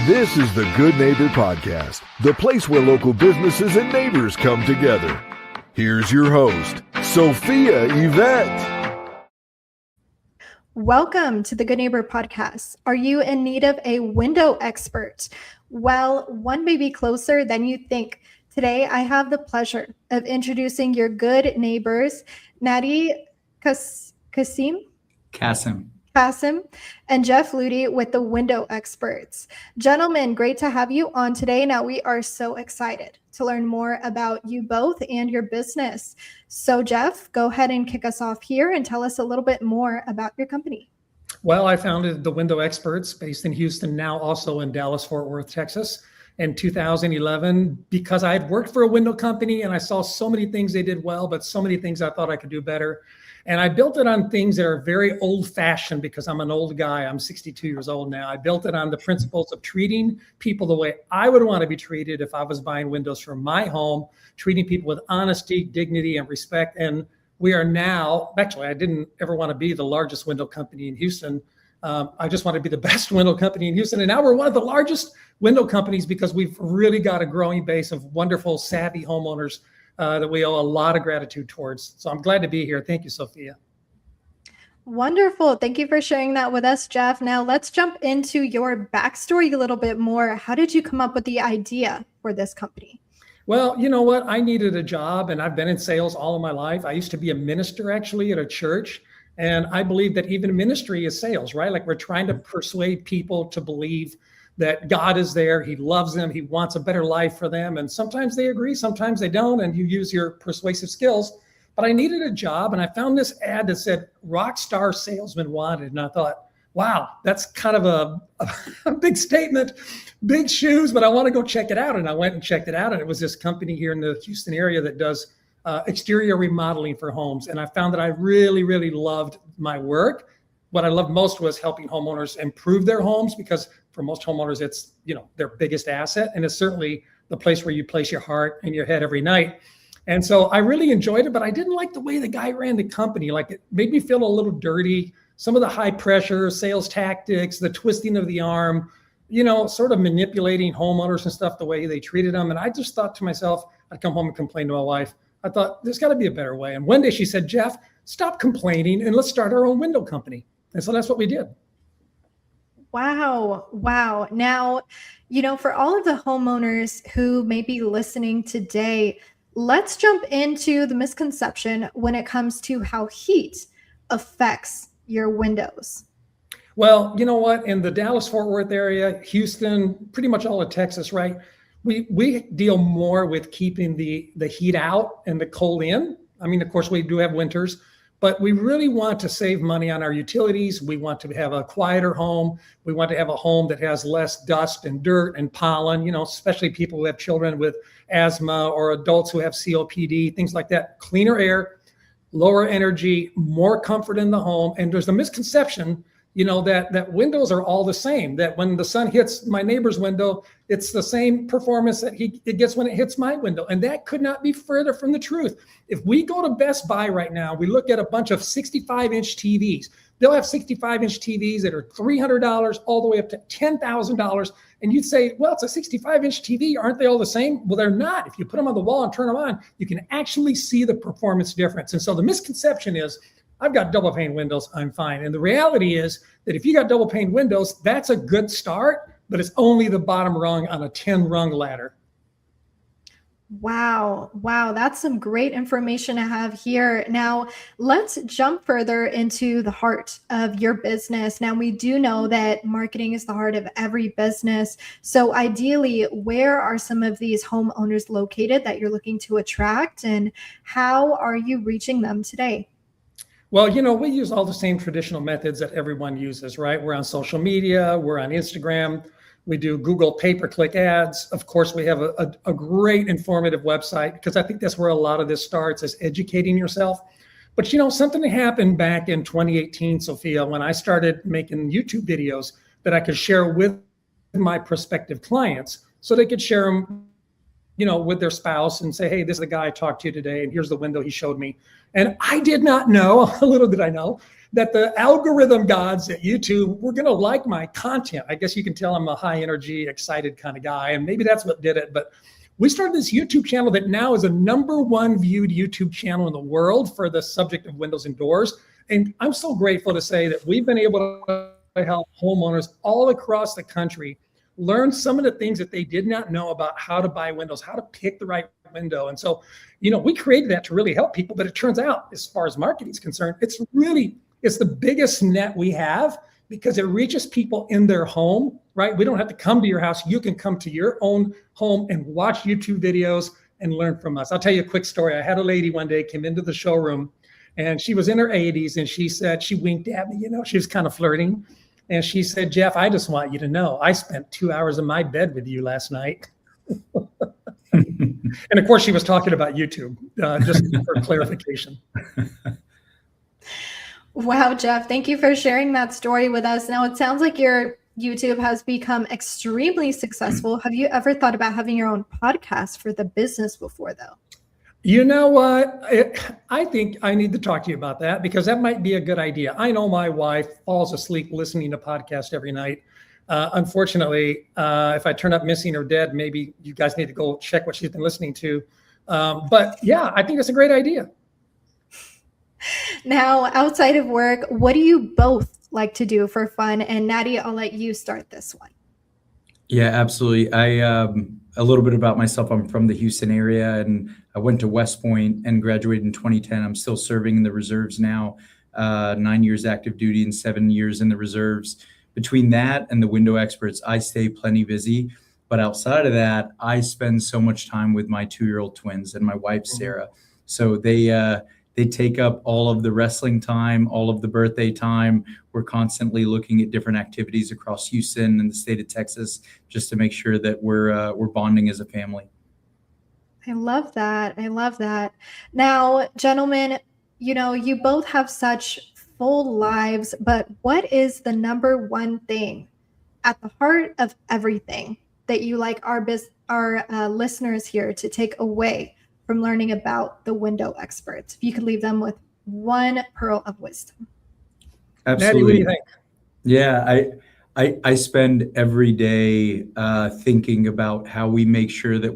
This is the Good Neighbor Podcast, the place where local businesses and neighbors come together. Here's your host, Sophia Yvette. Welcome to the Good Neighbor Podcast. Are you in need of a window expert? Well, one may be closer than you think. Today, I have the pleasure of introducing your good neighbors, Nadi, Kassim, and Jeff Ludy with the Window Experts. Gentlemen, great to have you on today. Now, we are so excited to learn more about you both and your business. So, Jeff, go ahead and kick us off here and tell us a little bit more about your company. Well, I founded the Window Experts based in Houston, now also in Dallas, Fort Worth, Texas, in 2011, because I had worked for a window company and I saw so many things they did well, but so many things I thought I could do better. And I built it on things that are very old-fashioned because I'm an old guy. I'm 62 years old now. I built it on the principles of treating people the way I would want to be treated if I was buying windows for my home, treating people with honesty, dignity, and respect. And we are now, actually, I didn't ever want to be the largest window company in Houston. I just want to be the best window company in Houston. And now we're one of the largest window companies because we've really got a growing base of wonderful, savvy homeowners that we owe a lot of gratitude towards. So I'm glad to be here. Thank you, Sophia. Wonderful. Thank you for sharing that with us, Jeff. Now let's jump into your backstory a little bit more. How did you come up with the idea for this company? Well, you know what? I needed a job and I've been in sales all of my life. I used to be a minister actually at a church. And I believe that even ministry is sales, right? Like we're trying to persuade people to believe that God is there. He loves them. He wants a better life for them. And sometimes they agree, sometimes they don't. And you use your persuasive skills. But I needed a job. And I found this ad that said rock star salesman wanted. And I thought, wow, that's kind of a big statement, big shoes, but I want to go check it out. And I went and checked it out. And it was this company here in the Houston area that does exterior remodeling for homes. And I found that I really, really loved my work. What I loved most was helping homeowners improve their homes because for most homeowners, it's, their biggest asset. And it's certainly the place where you place your heart and your head every night. And so I really enjoyed it, but I didn't like the way the guy ran the company. Like it made me feel a little dirty. Some of the high pressure sales tactics, the twisting of the arm, sort of manipulating homeowners and stuff, the way they treated them. And I just thought to myself, I'd come home and complain to my wife. I thought there's got to be a better way. And one day she said, Jeff, stop complaining and let's start our own window company. And so that's what we did. Wow. Now, for all of the homeowners who may be listening today, let's jump into the misconception when it comes to how heat affects your windows. Well, you know what? In the Dallas-Fort Worth area, Houston, pretty much all of Texas, right? We deal more with keeping the heat out and the cold in. I mean, of course, we do have winters, but we really want to save money on our utilities. We want to have a quieter home. We want to have a home that has less dust and dirt and pollen, especially people who have children with asthma or adults who have COPD, things like that. Cleaner air, lower energy, more comfort in the home. And there's a misconception that windows are all the same, that when the sun hits my neighbor's window, it's the same performance that it gets when it hits my window. And that could not be further from the truth. If we go to Best Buy right now, we look at a bunch of 65-inch TVs. They'll have 65-inch TVs that are $300 all the way up to $10,000. And you'd say, well, it's a 65-inch TV. Aren't they all the same? Well, they're not. If you put them on the wall and turn them on, you can actually see the performance difference. And so the misconception is, I've got double pane windows, I'm fine. And the reality is that if you got double pane windows, that's a good start, but it's only the bottom rung on a 10-rung ladder. Wow. That's some great information to have here. Now, let's jump further into the heart of your business. Now, we do know that marketing is the heart of every business. So ideally, where are some of these homeowners located that you're looking to attract, and how are you reaching them today? Well, we use all the same traditional methods that everyone uses, right? We're on social media, we're on Instagram, we do Google pay-per-click ads. Of course, we have a great informative website because I think that's where a lot of this starts, is educating yourself. But something that happened back in 2018, Sophia, when I started making YouTube videos that I could share with my prospective clients so they could share them with their spouse and say, hey, this is the guy I talked to today, and here's the window he showed me. And I did not know, little did I know, that the algorithm gods at YouTube were going to like my content. I guess you can tell I'm a high energy, excited kind of guy. And maybe that's what did it. But we started this YouTube channel that now is a #1 viewed YouTube channel in the world for the subject of windows and doors. And I'm so grateful to say that we've been able to help homeowners all across the country learn some of the things that they did not know about how to buy windows, how to pick the right window. And so, we created that to really help people. But it turns out, as far as marketing is concerned, it's the biggest net we have because it reaches people in their home, right? We don't have to come to your house. You can come to your own home and watch YouTube videos and learn from us. I'll tell you a quick story. I had a lady one day came into the showroom and she was in her 80s and she said, she winked at me, she was kind of flirting. And she said, Jeff, I just want you to know, I spent 2 hours in my bed with you last night. And of course, she was talking about YouTube, just for clarification. Wow, Jeff, thank you for sharing that story with us. Now, it sounds like your YouTube has become extremely successful. Have you ever thought about having your own podcast for the business before, though? You know what? I think I need to talk to you about that because that might be a good idea. I know my wife falls asleep listening to podcasts every night. Unfortunately, if I turn up missing or dead, maybe you guys need to go check what she's been listening to. But yeah, I think that's a great idea. Now, outside of work, what do you both like to do for fun? And Nadi, I'll let you start this one. Yeah, absolutely. A little bit about myself. I'm from the Houston area and I went to West Point and graduated in 2010. I'm still serving in the reserves now, 9 years active duty and 7 years in the reserves. Between that and the window experts, I stay plenty busy. But outside of that, I spend so much time with my 2-year-old twins and my wife, Sarah. So they take up all of the wrestling time, all of the birthday time. We're constantly looking at different activities across Houston and the state of Texas just to make sure that we're bonding as a family. I love that. I love that. Now, gentlemen, you both have such full lives, but what is the #1 thing at the heart of everything that you like our listeners here to take away from learning about the window experts? If you could leave them with one pearl of wisdom. Absolutely. Nadi, what do you think? Yeah, I spend every day thinking about how we make sure that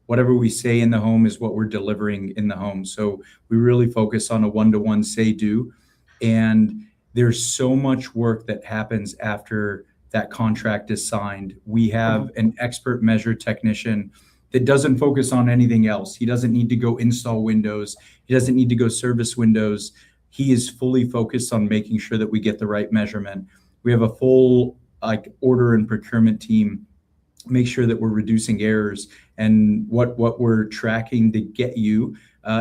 whatever we say in the home is what we're delivering in the home. So we really focus on a 1-to-1 say-do. And there's so much work that happens after that contract is signed. We have an expert measure technician that doesn't focus on anything else. He doesn't need to go install windows. He doesn't need to go service windows. He is fully focused on making sure that we get the right measurement. We have a full order and procurement team, make sure that we're reducing errors. And what we're tracking to get you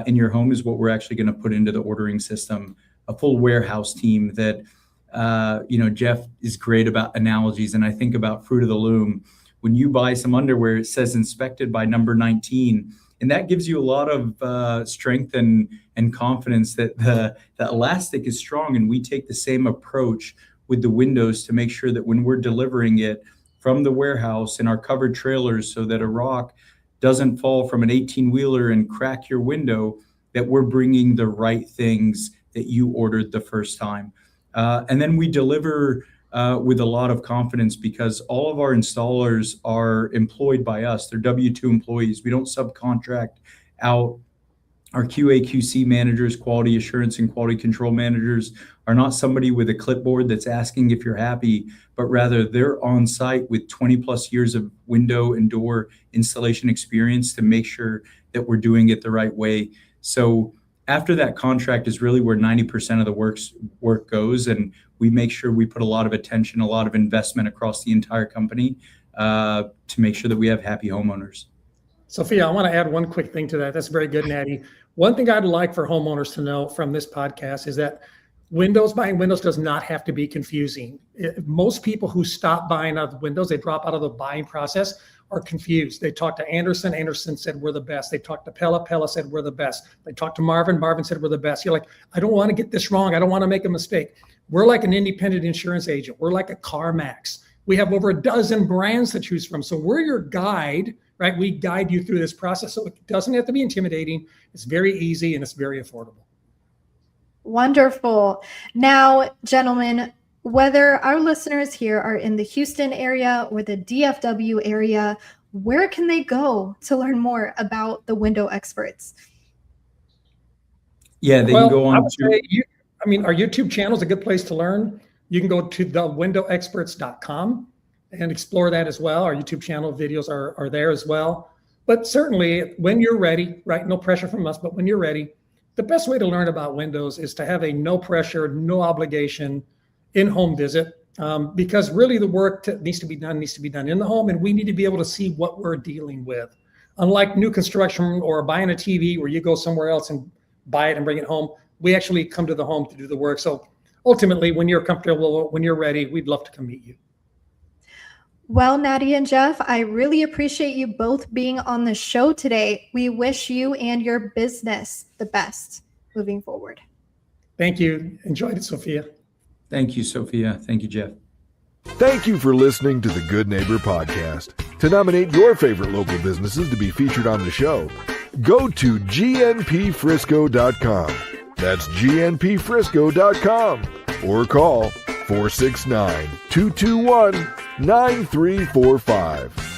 in your home is what we're actually going to put into the ordering system. A full warehouse team that, Jeff is great about analogies. And I think about fruit of the loom. When you buy some underwear, it says inspected by number 19. And that gives you a lot of strength and confidence that the elastic is strong. And we take the same approach with the windows to make sure that when we're delivering it from the warehouse in our covered trailers so that a rock doesn't fall from an 18-wheeler and crack your window, that we're bringing the right things that you ordered the first time. And then we deliver with a lot of confidence because all of our installers are employed by us. They're W-2 employees. We don't subcontract out. Our QA, QC managers, quality assurance and quality control managers are not somebody with a clipboard that's asking if you're happy, but rather they're on site with 20 plus years of window and door installation experience to make sure that we're doing it the right way. So after that contract is really where 90% of the work goes. And we make sure we put a lot of attention, a lot of investment across the entire company to make sure that we have happy homeowners. Sophia, I want to add one quick thing to that. That's very good, Nadi. One thing I'd like for homeowners to know from this podcast is that buying windows does not have to be confusing. Most people who stop buying out of windows, they drop out of the buying process, are confused. They talked to Anderson. Anderson said, we're the best. They talked to Pella. Pella said, we're the best. They talked to Marvin. Marvin said, we're the best. You're like, I don't want to get this wrong. I don't want to make a mistake. We're like an independent insurance agent. We're like a CarMax. We have over a dozen brands to choose from. So we're your guide, right? We guide you through this process. So it doesn't have to be intimidating. It's very easy and it's very affordable. Wonderful. Now, gentlemen, whether our listeners here are in the Houston area or the DFW area, where can they go to learn more about the window experts? Yeah, they can go on our YouTube channel is a good place to learn. You can go to thewindowexperts.com and explore that as well. Our YouTube channel videos are there as well. But certainly when you're ready, right? No pressure from us, but when you're ready, the best way to learn about windows is to have a no pressure, no obligation in-home visit. Because really the work needs to be done in the home, and we need to be able to see what we're dealing with. Unlike new construction or buying a TV where you go somewhere else and buy it and bring it home, we actually come to the home to do the work. So ultimately, when you're comfortable, when you're ready, we'd love to come meet you. Well, Nadi and Jeff, I really appreciate you both being on the show today. We wish you and your business the best moving forward. Thank you. Enjoyed it, Sophia. Thank you, Sophia. Thank you, Jeff. Thank you for listening to the Good Neighbor Podcast. To nominate your favorite local businesses to be featured on the show, go to gnpfrisco.com. That's gnpfrisco.com, or call 469-221-9345.